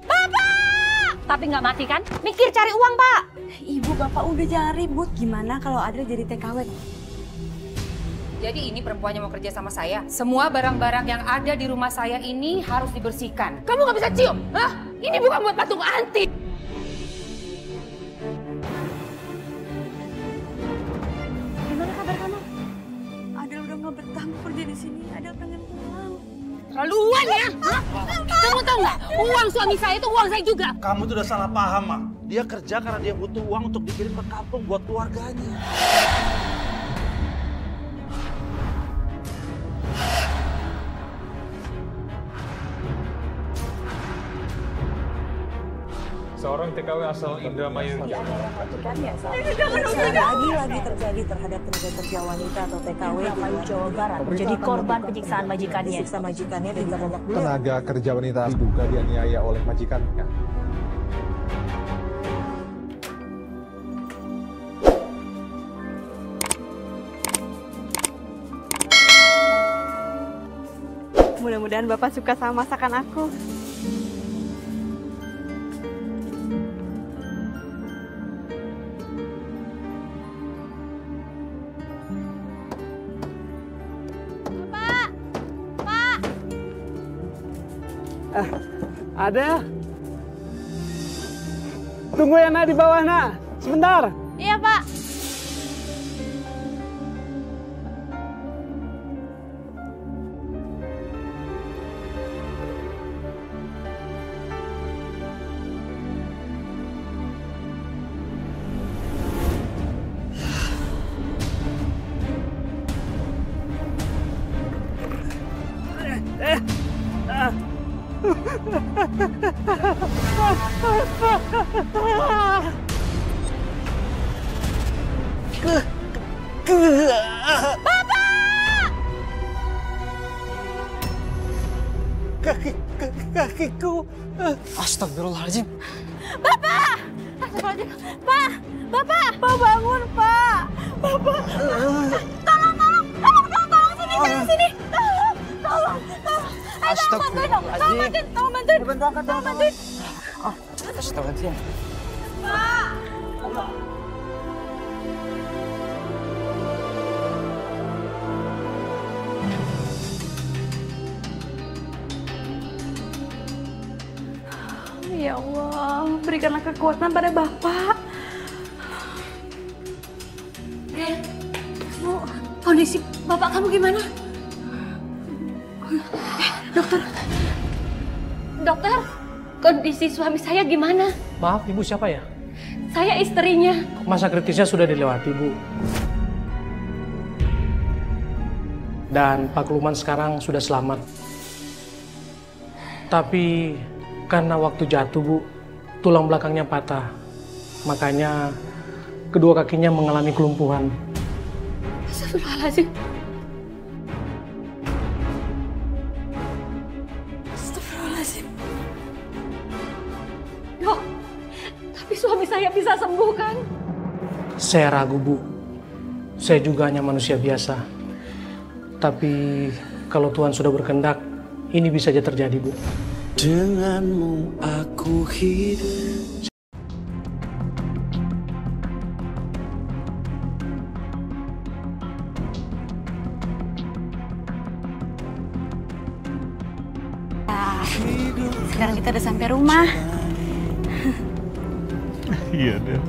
Bapak! Tapi nggak mati kan? Mikir cari uang, Pak. Ibu, Bapak udah jangan ribut. Gimana kalau Adel jadi TKW? Jadi ini perempuannya mau kerja sama saya. Semua barang-barang yang ada di rumah saya ini harus dibersihkan. Kamu nggak bisa cium, hah? Ini bukan buat patung antik. Gimana kabar kamu? Adel udah nggak betah kerja di sini. Adel pengen pulang. Terlaluan ya? Hah? Kamu tahu nggak? Uang suami saya itu uang saya juga. Kamu tuh udah salah paham, Mak. Dia kerja karena dia butuh uang untuk dikirim ke kampung buat keluarganya. Seorang TKW asal Indramayu. Lagi terjadi terhadap tenaga kerja wanita atau TKW di Jawa Barat. Menjadi korban penyiksaan majikannya. Disiksa majikannya dan banyak Tenaga kerja wanita diduga dianiaya oleh majikannya. Mudah-mudahan Bapak suka sama masakan aku. Ada. Tunggu ya, Nak, di bawah, Nak. Sebentar. Iya, Pak. Kakiku. Astagfirullahaladzim. Bapak! Astagfirullahaladzim. Pak! Bapak! Pak, bangun, Pak! Bapak! Tolong, sini. Tolong. Ayo, Astagfirullahaladzim. tolong bantuin. Astagfirullahaladzim. Ya Allah, berikanlah kekuatan pada Bapak. Kondisi bapak kamu gimana? Dokter, kondisi suami saya gimana? Maaf, Ibu siapa ya? Saya istrinya. Masa kritisnya sudah dilewati, Bu. Dan Pak Kluman sekarang sudah selamat. Tapi karena waktu jatuh, Bu, tulang belakangnya patah. Makanya kedua kakinya mengalami kelumpuhan. Astagfirullahaladzim. Dok, tapi suami saya bisa sembuh kan? Saya ragu, Bu. Saya juga hanya manusia biasa. Tapi kalau Tuhan sudah berkehendak, ini bisa saja terjadi, Bu. Denganmu aku hidup. Sekarang kita udah sampai rumah. Iya, Del.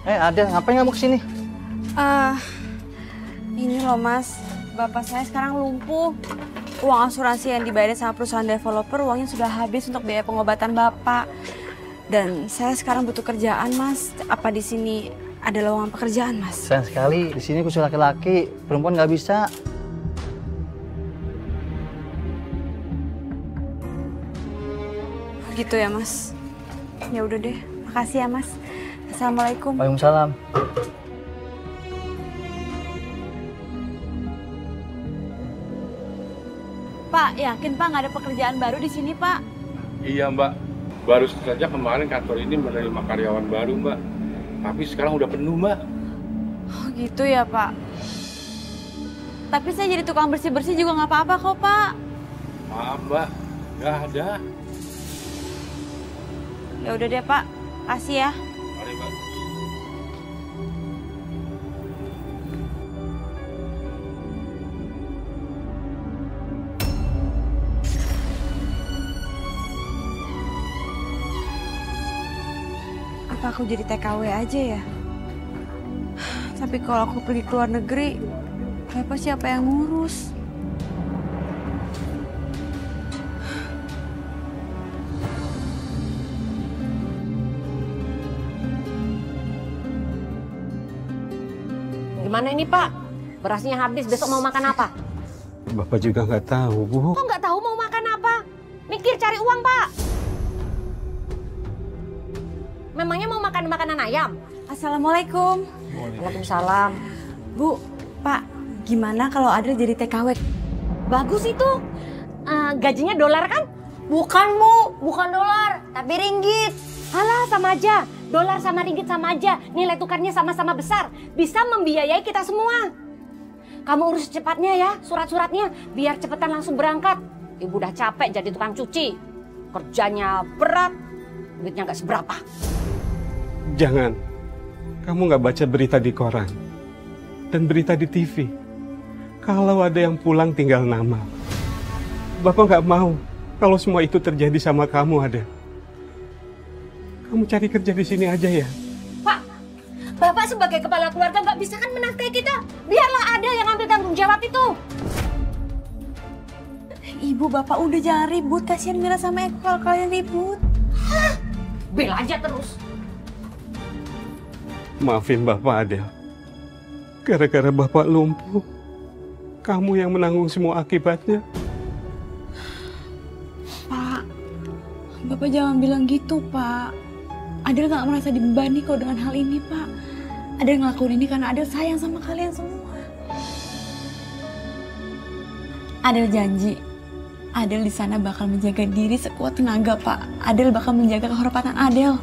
Adel, ngapain kamu kesini? Ini loh Mas, bapak saya sekarang lumpuh. Uang asuransi yang dibayar sama perusahaan developer, uangnya sudah habis untuk biaya pengobatan bapak. Dan saya sekarang butuh kerjaan Mas. Apa di sini ada lowongan pekerjaan Mas? Sayang sekali, di sini khusus laki-laki, perempuan nggak bisa. Gitu ya Mas. Ya udah deh, makasih ya Mas. Assalamualaikum. Waalaikumsalam. Pak, yakin Pak nggak ada pekerjaan baru di sini Pak? Iya Mbak, baru saja kemarin kantor ini menerima karyawan baru Mbak. Tapi sekarang udah penuh Mbak. Oh gitu ya Pak. Tapi saya jadi tukang bersih-bersih juga nggak apa-apa kok Pak. Maaf Mbak, nggak ada. Ya udah deh Pak, kasih ya. Mari Mbak. Apa aku jadi TKW aja ya? Tapi kalau aku pergi ke luar negeri, Bapak siapa yang ngurus? Gimana ini Pak? Berasnya habis, besok mau makan apa? Bapak juga nggak tahu, Bu. Kok nggak tahu mau makan apa? Mikir cari uang Pak. Memangnya mau makan makanan ayam? Assalamualaikum. Waalaikumsalam. Bu, Pak, gimana kalau Adel jadi TKW? Bagus itu. Gajinya dolar kan? Bukan Bu, bukan dolar, tapi ringgit. Alah sama aja, dolar sama ringgit sama aja. Nilai tukarnya sama-sama besar, bisa membiayai kita semua. Kamu urus cepatnya ya, surat-suratnya, biar cepetan langsung berangkat. Ibu udah capek jadi tukang cuci. Kerjanya berat, duitnya nggak seberapa. Jangan. Kamu nggak baca berita di koran dan berita di TV. Kalau ada yang pulang tinggal nama. Bapak nggak mau kalau semua itu terjadi sama kamu, Adel. Kamu cari kerja di sini aja ya. Pak, Bapak sebagai kepala keluarga nggak bisa kan menafkahi kita. Biarlah ada yang ambil tanggung jawab itu. Ibu, Bapak udah jangan ribut. Kasihan Mira sama Eko kalau kalian ribut. Hah? Bela aja terus. Maafin Bapak, Adel. Gara-gara Bapak lumpuh, kamu yang menanggung semua akibatnya. Pak, Bapak jangan bilang gitu, Pak. Adel gak merasa dibebani kok dengan hal ini, Pak. Adel ngelakuin ini karena Adel sayang sama kalian semua. Adel janji, Adel di sana bakal menjaga diri sekuat tenaga, Pak. Adel bakal menjaga kehormatan Adel.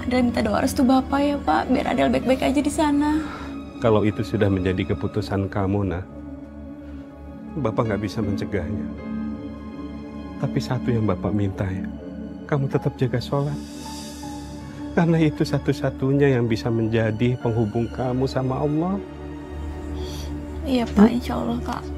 Adel minta doa restu Bapak ya, Pak, biar Adel baik-baik aja di sana. Kalau itu sudah menjadi keputusan kamu, Nah, Bapak nggak bisa mencegahnya. Tapi satu yang Bapak minta ya, kamu tetap jaga sholat. Karena itu satu-satunya yang bisa menjadi penghubung kamu sama Allah. Iya, Pak, insya Allah, Pak.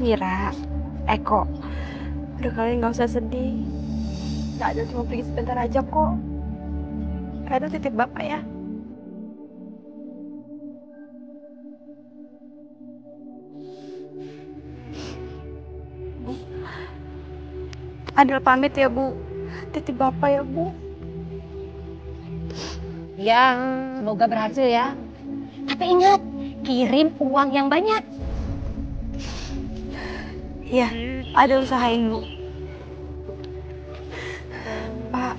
Mira, Eko, udah kalian nggak usah sedih. Kak Adel cuma pergi sebentar aja kok. Kak Adel titip Bapak ya. Bu, Adel pamit ya Bu. Titip Bapak ya Bu. Ya, semoga berhasil ya. Tapi ingat, kirim uang yang banyak. Iya, Adel usahain Bu. Pak,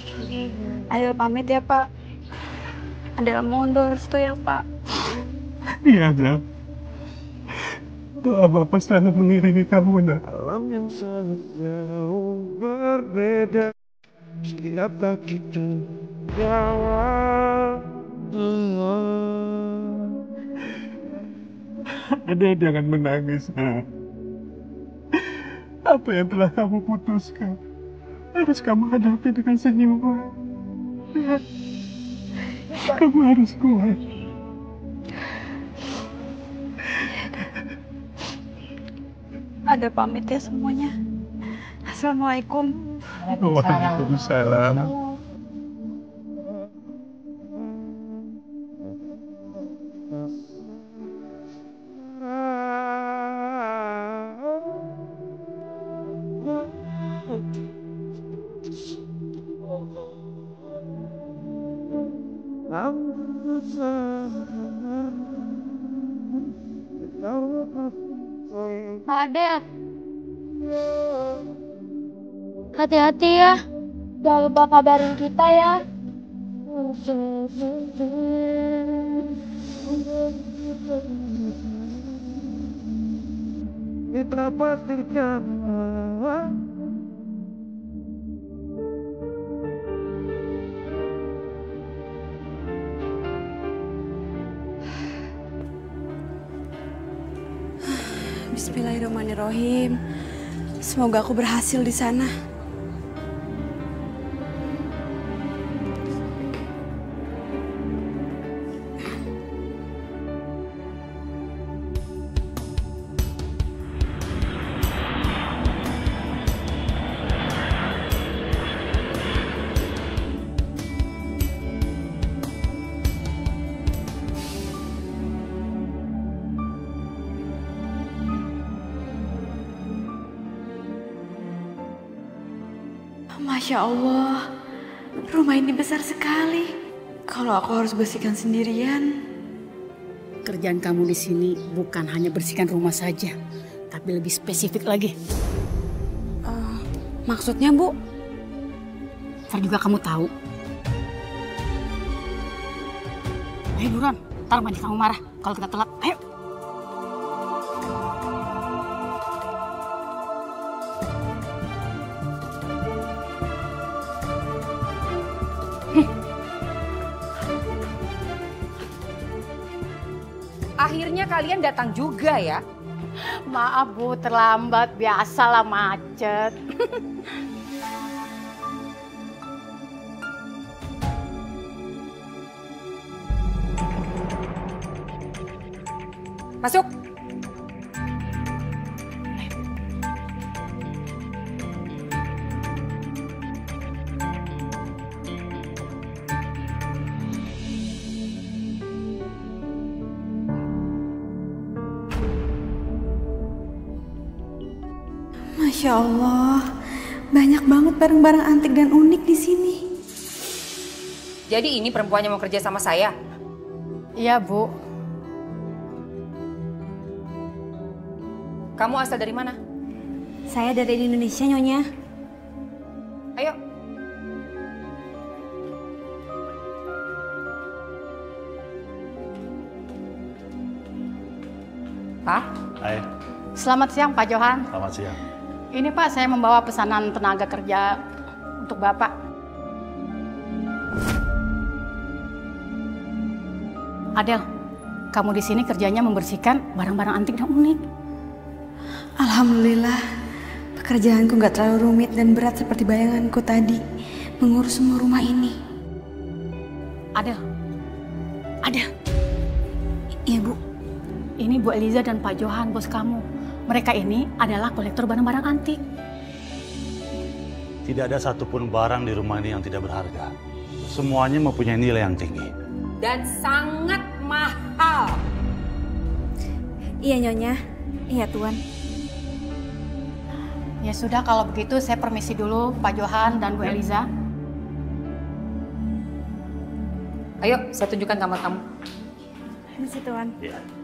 Adel pamit ya Pak. Adel mohon doa restu ya Pak. Iya, Adel. Doa Bapak selalu mengiringi kamu, Nah. Alam yang sangat jauh berbeda. Siapa kita jawab Ade, jangan menangis. Apa yang telah kamu putuskan harus kamu hadapi dengan senyuman. Kamu harus kuat. Ada pamit ya semuanya. Assalamualaikum. Waalaikumsalam. Adel, hati-hati ya. Jangan lupa kabarin kita ya. Kita pastikan. Bismillahirrahmanirrahim. Semoga aku berhasil di sana. Masya Allah, rumah ini besar sekali. Kalau aku harus bersihkan sendirian. Kerjaan kamu di sini bukan hanya bersihkan rumah saja, tapi lebih spesifik lagi. Maksudnya, Bu? Ntar juga kamu tahu. Ayo buruan, ntar mandi kamu marah kalau kita telat. Ayo. Akhirnya kalian datang juga ya. Maaf Bu, terlambat. Biasalah macet. Masuk. Masya Allah, banyak banget barang-barang antik dan unik di sini. Jadi ini perempuan yang mau kerja sama saya? Iya, Bu. Kamu asal dari mana? Saya dari Indonesia, Nyonya. Ayo. Pak? Hai. Selamat siang, Pak Johan. Selamat siang. Ini Pak, saya membawa pesanan tenaga kerja untuk Bapak. Adel, kamu di sini kerjanya membersihkan barang-barang antik dan unik. Alhamdulillah, pekerjaanku nggak terlalu rumit dan berat seperti bayanganku tadi. Mengurus semua rumah ini. Adel. Iya, Bu. Ini Bu Eliza dan Pak Johan, bos kamu. Mereka ini adalah kolektor barang-barang antik. Tidak ada satupun barang di rumah ini yang tidak berharga. Semuanya mempunyai nilai yang tinggi. Dan sangat mahal. Iya, Nyonya. Iya, Tuan. Ya sudah, kalau begitu saya permisi dulu Pak Johan dan Bu Eliza. Ayo, saya tunjukkan kamar kamu. Permisi, Tuan. Iya.